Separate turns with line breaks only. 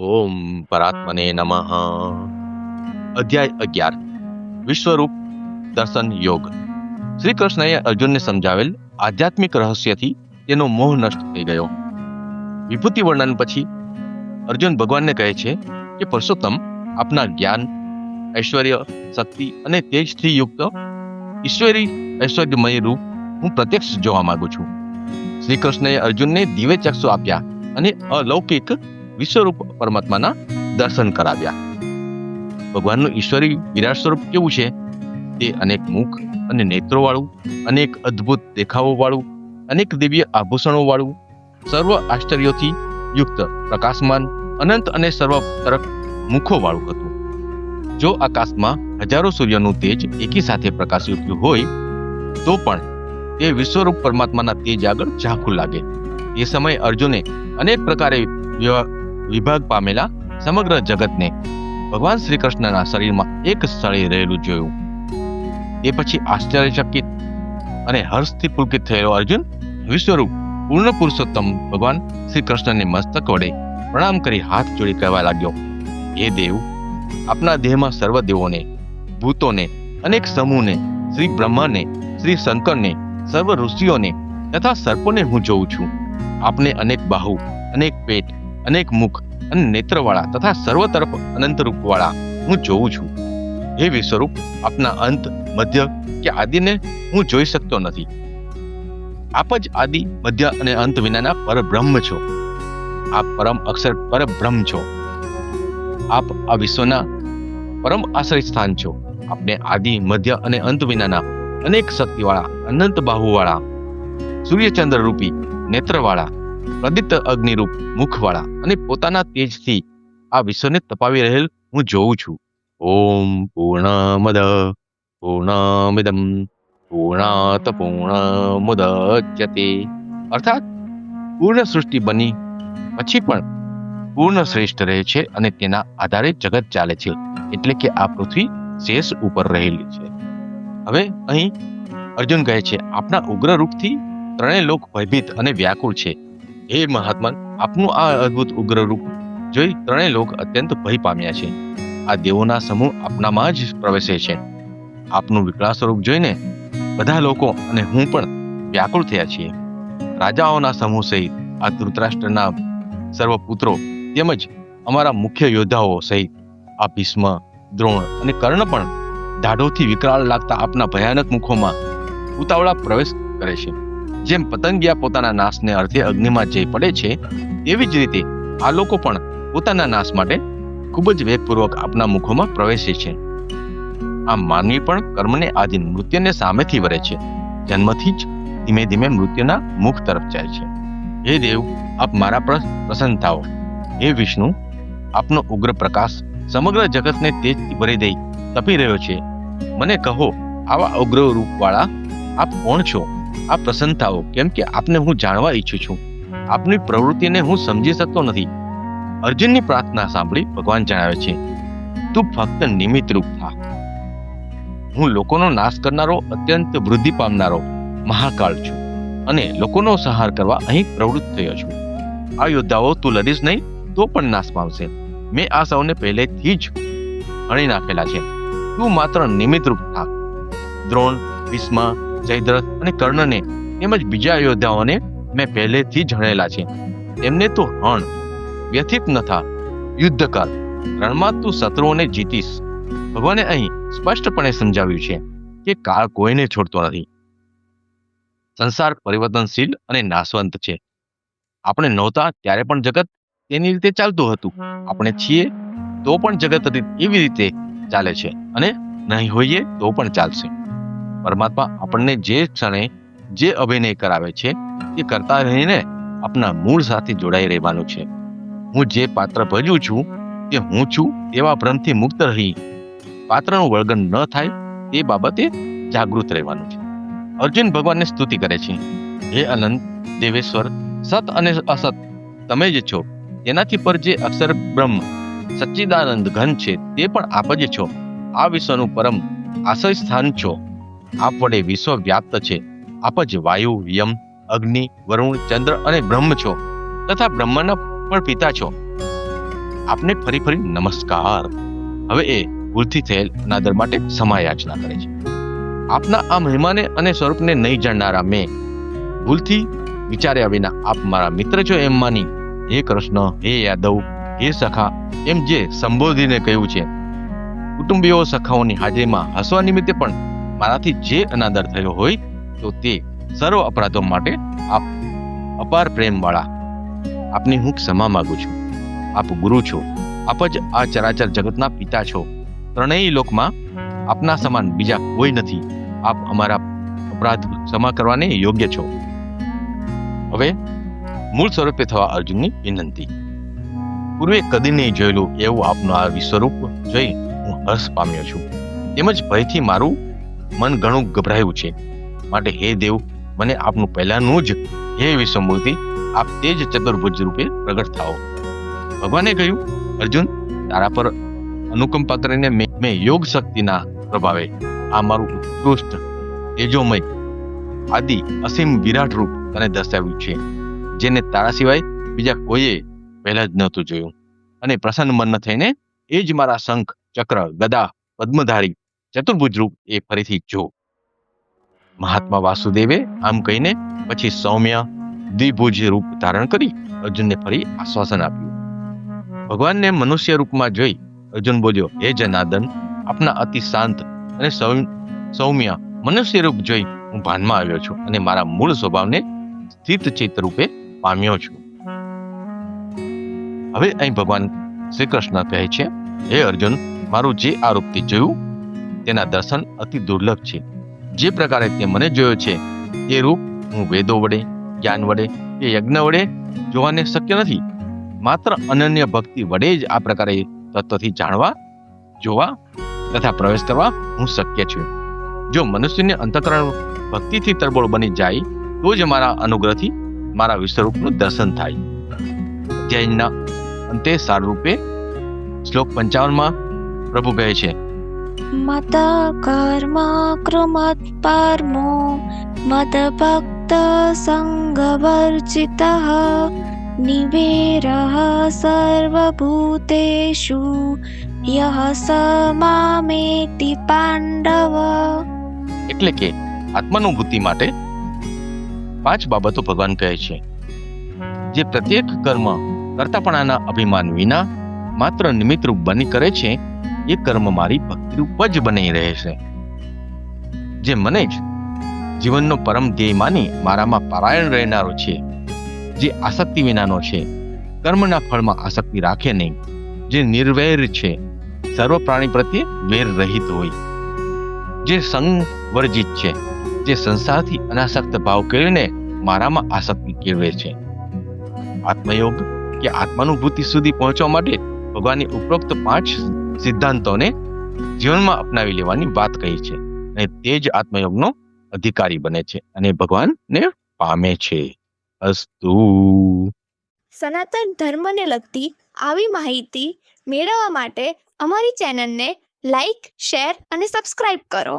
ઓમ પરાત્મને નમઃ. અધ્યાય 11. વિશ્વરૂપ દર્શન યોગ. શ્રી કૃષ્ણએ અર્જુનને સમજાવેલ આધ્યાત્મિક રહસ્યથી તેનો મોહ નષ્ટ થઈ ગયો. વિભૂતિ વર્ણન પછી અર્જુન ભગવાનને કહે છે કે પુરુષોત્તમ, આપના જ્ઞાન, ઐશ્વર્ય, શક્તિ અને તેજથી યુક્ત ઈશ્વરી ઐશ્વર્યમય રૂપ હું પ્રત્યક્ષ જોવા માંગુ છું. શ્રી કૃષ્ણએ અર્જુનને દિવ્ય ચક્ષુ આપ્યા અને અલૌકિક વિશ્વરૂપ પરમાત્માના દર્શન કરાવ્યા. ભગવાનનું ઈશ્વરી વિરાટ સ્વરૂપ કેવું છે? તે અનેક મુખ અને નેત્રો વાળું, અનેક અદ્ભુત દેખાવો વાળું, અનેક દિવ્ય આભૂષણો વાળું, સર્વ આશ્ચર્યોથી યુક્ત, પ્રકાશમાન, અનંત અને સર્વ તરફ મુખો વાળું હતું. જો આકાશમાં હજારો સૂર્યનું તેજ એકી સાથે પ્રકાશિત હોય તો પણ તે વિશ્વરૂપ પરમાત્માના તેજ આગળ ઝાંખું લાગે. એ સમયે અર્જુને અનેક પ્રકારે વિભાગ પામેલા સમગ્ર જગતને ભગવાન શ્રી કૃષ્ણના શરીરમાં એક સ્થળે રહેલું જોયું. તે પછી આશ્ચર્યચકિત અને હર્ષથી પુલકિત થયેલો અર્જુન વિશ્વરૂપ પૂર્ણ પુરુષોત્તમ ભગવાન શ્રી કૃષ્ણને મસ્તક વડે પ્રણામ કરી હાથ જોડી કહેવા લાગ્યો, હે દેવ, આપના દેહમાં સર્વ દેવોને, ભૂતોને, અનેક સમૂહને, શ્રી બ્રહ્માને, શ્રી શંકરને, સર્વ ઋષિઓને તથા સર્પોને હું જોઉં છું. આપને અનેક બાહુ, અનેક પેટ, અનેક મુખ અને નેત્રવાળા તથા સર્વ તરફ અનંત રૂપવાળા હું જોઉં છું. હે વિશ્વરૂપ, આપના અંત, મધ્ય કે આદિને હું જોઈ શકતો નથી. આપ જ આદિ, મધ્ય અને અંત વિનાના પરબ્રહ્મ છો. આપ પરમ અક્ષર પરબ્રહ્મ છો. આપ આ વિશ્વના પરમ આશ્રય સ્થાન છો. આપને આદિ, મધ્ય અને અંત વિનાના અનેક શક્તિવાળા, અનંત બાહુવાળા, સૂર્યચંદ્ર રૂપી નેત્રવાળા, પ્રદીપ્ત અગ્નિરૂપ મુખવાળા અને પોતાના તેજથી આ વિશ્વને તપાવી રહેલ હું જોઉં છું. ઓમ પૂર્ણમદ પૂર્ણમિદમ પૂર્ણાત પૂર્ણમુદચ્યતે. અર્થાત પૂર્ણ સૃષ્ટિ બની પછી પણ પૂર્ણ શ્રેષ્ઠ રહે છે અને તેના આધારે જગત ચાલે છે, એટલે કે આ પૃથ્વી શેષ ઉપર રહેલી છે. હવે અહીં અર્જુન કહે છે, આપના ઉગ્ર રૂપથી ત્રણેય લોક ભયભીત અને વ્યાકુળ છે. હે મહાત્મા, આપનું આ અદ્ભુત ઉગ્ર રૂપ જોઈ ત્રણેય લોક અત્યંત ભય પામ્યા છે. આ દેવોના સમૂહ આપનામાં જ પ્રવેશે છે. આપનું વિકરાળ સ્વરૂપ જોઈને બધા લોકો અને હું પણ વ્યાકુળ થયા છીએ. રાજાઓના સમૂહ સહિત આ ધૃતરાષ્ટ્રના સર્વ પુત્રો તેમજ અમારા મુખ્ય યોદ્ધાઓ સહિત આ ભીષ્મ, દ્રોણ અને કર્ણ પણ દાઢોથી વિકરાળ લાગતા આપના ભયાનક મુખોમાં ઉતાવળા પ્રવેશ કરે છે. જેમ પતંગિયા પોતાના નાશને અર્થે અગ્નિમાં જઈ પડે છે, તેવી જ રીતે આ લોકો પણ પોતાના નાશ માટે ખૂબ જ વેગપૂર્વક આપના મુખોમાં પ્રવેશે છે. આમ માનવી પણ કર્મને આધીન મૃત્યુને સામેથી વરે છે. જન્મથી જ ધીમે ધીમે મૃત્યુના મુખ તરફ જાય છે. હે દેવ, આપ મારા પર પ્રસન્ન થાઓ. હે વિષ્ણુ, આપનો ઉગ્ર પ્રકાશ સમગ્ર જગતને તેજથી ભરી દઈ તપી રહ્યો છે. મને કહો, આવા ઉગ્ર રૂપવાળા આપ કોણ છો? આપ પ્રસન્ન થાઓ, કેમ કે આપને હું જાણવા ઈચ્છું છું. આપની પ્રવૃત્તિને હું સમજી શકતો નથી. અર્જુનની પ્રાર્થના સાંભળી ભગવાન જણાવે છે, તું ફક્ત નિમિત્ત રૂપ થા. હું લોકોનો નાશ કરનારો, અત્યંત વૃદ્ધિ પામનારો મહાકાળ છું અને લોકોનો સંહાર કરવા અહીં પ્રવૃત્ત થયો છું. આ યોદ્ધાઓ તું લડીશ નહીં તો પણ નાશ પામશે. મેં આ સૌને પહેલેથી જ હણી નાખેલા છે. તું માત્ર નિમિત્ત રૂપ થા. દ્રોણ, ભીષ્મ, જયદ્રથ અને કર્ણને તેમજ બીજા યોદ્ધાઓને મેં પહેલેથી જ હણેલા છે. એમને તું હણ, વ્યથિત ન થા, યુદ્ધ કર. રણમાં તું શત્રુઓને જીતીશ. ભગવાને અહીં સ્પષ્ટપણે સમજાવ્યું છે કે કાળ કોઈને છોડતો નથી. સંસાર પરિવર્તનશીલ અને નાશવંત છે. આપણે નહોતા ત્યારે પણ જગત તેની રીતે ચાલતું હતું. આપણે છીએ તો પણ જગત એવી રીતે ચાલે છે અને નહીં હોઈએ તો પણ ચાલશે. પરમાત્મા આપણને જે ક્ષણે જે અભિનય કરાવે છે તે કરતા રહીને આપના મૂળ સાથે જોડાઈ રહેવાનું છે. હું જે પાત્ર ભજવું છું તે હું છું તેવા ભ્રમથી મુક્ત રહી પાત્રનું વળગન ન થાય તે બાબતે જાગૃત રહેવાનું છે. અર્જુન ભગવાનને સ્તુતિ કરે છે, હે અનંત દેવેશ્વર, સત અને અસત તમે જ છો. તેનાથી પર જે અક્ષર બ્રહ્મ સચ્ચિદાનંદ ઘન છે તે પણ આપ જ છો. આ વિશ્વનું પરમ આશ્રય સ્થાન છો. આપ વડે વિશ્વ વ્યાપ્ત છે. આપ જ વાયુ, યમ, અગ્નિ, વરુણ, ચંદ્ર અને બ્રહ્મ છો તથા બ્રહ્મના પણ પિતા છો. આપને ફરી ફરી નમસ્કાર. હવે એ ભૂલથી થયેલ અનાદર માટે ક્ષમા યાચના કરે છે. આપના આ મહિમાને અને સ્વરૂપને નહીં જાણનારા મેં ભૂલથી વિચાર્યા વિના આપ મારા મિત્ર છો એમ માની હે કૃષ્ણ, હે યાદવ, હે સખા એમ જે સંબોધીને કહ્યું છે. કુટુંબીઓ સખાઓની હાજરીમાં હસવા નિમિત્તે પણ મારાથી જે અનાદર થયો હોય તો તે સર્વ અપરાધો માટે આપ અપાર પ્રેમ વાળા આપની હું ક્ષમા માંગુ છું. આપ ગુરુ છો, આપ જ આ ચરાચર જગતના પિતા છો. ત્રણેય લોકમાં આપના સમાન બીજા કોઈ નથી. આપ અમારા અપરાધ ક્ષમા કરવાને યોગ્ય છો. હવે મૂળ સ્વરૂપે થવા અર્જુનની વિનંતી. પૂર્વે કદી નહીં જોયેલું એવું આપનું આ વિશ્વરૂપ જોઈ હું હર્ષ પામ્યો છું. તેમજ ભયથી મારું મન ઘણું ગભરાયું છે. માટે હે દેવ, મને આપનું પહેલાનું જ હે વિશ્વમૂર્તિ આપ તે જ ચતુર્ભુજ રૂપે પ્રગટ થાઓ. ભગવાને કહ્યું, અર્જુન, તારા પર અનુકંપા કરીને મેં યોગ શક્તિના પ્રભાવે આ મારું ઉત્કૃષ્ટ તેજોમય આદિ અસીમ વિરાટ રૂપ તને દર્શાવ્યું છે, જેને તારા સિવાય બીજા કોઈએ પહેલા જ નહોતું જોયું. અને પ્રસન્ન મન થઈને એ જ મારા શંખ, ચક્ર, ગદા, પદ્મધારી ચતુર્ભુજ રૂપ એ ફરીથી જો. મહાત્મા વાસુદેવે આમ કહીને પછી સૌમ્ય દ્વિભુજ રૂપ ધારણ કરી અર્જુનને ફરી આશ્વાસન આપ્યું. ભગવાનને મનુષ્ય રૂપમાં જોઈ અર્જુન બોલ્યો, હે જનાર્દન, આપના અતિ શાંત અને સૌમ્ય મનુષ્ય રૂપ જોઈ હું ભાનમાં આવ્યો છું અને મારા મૂળ સ્વભાવને સ્થિત ચિત્ત રૂપે પામ્યો છું. હવે અહીં ભગવાન શ્રી કૃષ્ણ કહે છે, હે અર્જુન, મારું જે આ રૂપથી જોયું તેના દર્શન અતિ દુર્લભ છે. જે પ્રકારે તે મને જોયો છે તે રૂપ હું વેદો વડે, જ્ઞાન વડે કે યજ્ઞ વડે જોવાને શક્ય નથી. માત્ર અનન્ય ભક્તિ વડે જ આ પ્રકારે તત્વથી જાણવા, જોવા તથા પ્રવેશ કરવા હું શક્ય છું. જો મનુષ્યને અંતઃકરણ ભક્તિથી તરબોળ બની જાય તો જ મારા અનુગ્રહથી મારા વિશ્વરૂપનું દર્શન થાય. અધ્યાયના અંતે સારરૂપે શ્લોક 55 પ્રભુ કહે છે,
મત કર્મ કૃમત પરમો મત ભક્ત સંગવર્જિતઃ નિવેરઃ સર્વભૂતેષુ યઃ સ મામેતિ પાંડવ.
એટલે કે આત્માનુભૂતિ માટે 5 બાબતો ભગવાન કહે છે. જે પ્રત્યેક કર્મ કર્તાપણાના અભિમાન વિના માત્ર નિમિત્તરૂપ બની કરે છે એ કર્મ મારી ભક્તિરૂપ જ બની રહે છે. જે મને જ જીવનનો પરમ ધ્યેય માની મારામાં પારાયણ રહેનારો છે, જે આસક્તિ વિનાનો છે, કર્મના ફળમાં આસક્તિ રાખે નહીં, જે નિર્વૈર છે, સર્વ પ્રાણી પ્રત્યે વેર રહિત હોય, જે સંગ વર્જિત છે, જે સંસારથી અનાસક્ત ભાવ કેળવીને મારામાં આસક્તિ કેળવે છે. આત્મયોગ કે આત્માનુભૂતિ સુધી પહોંચવા માટે ભગવાનની ઉપરોક્ત 5 સિદ્ધાંતોને જીવનમાં અપનાવી લેવાની વાત કહી છે અને તે જ આત્મયોગનો અધિકારી બને છે અને ભગવાનને પામે છે. અસ્તુ.
સનાતન ધર્મને લગતી આવી માહિતી મેળવવા માટે અમારી ચેનલને લાઈક, શેર અને સબસ્ક્રાઇબ કરો.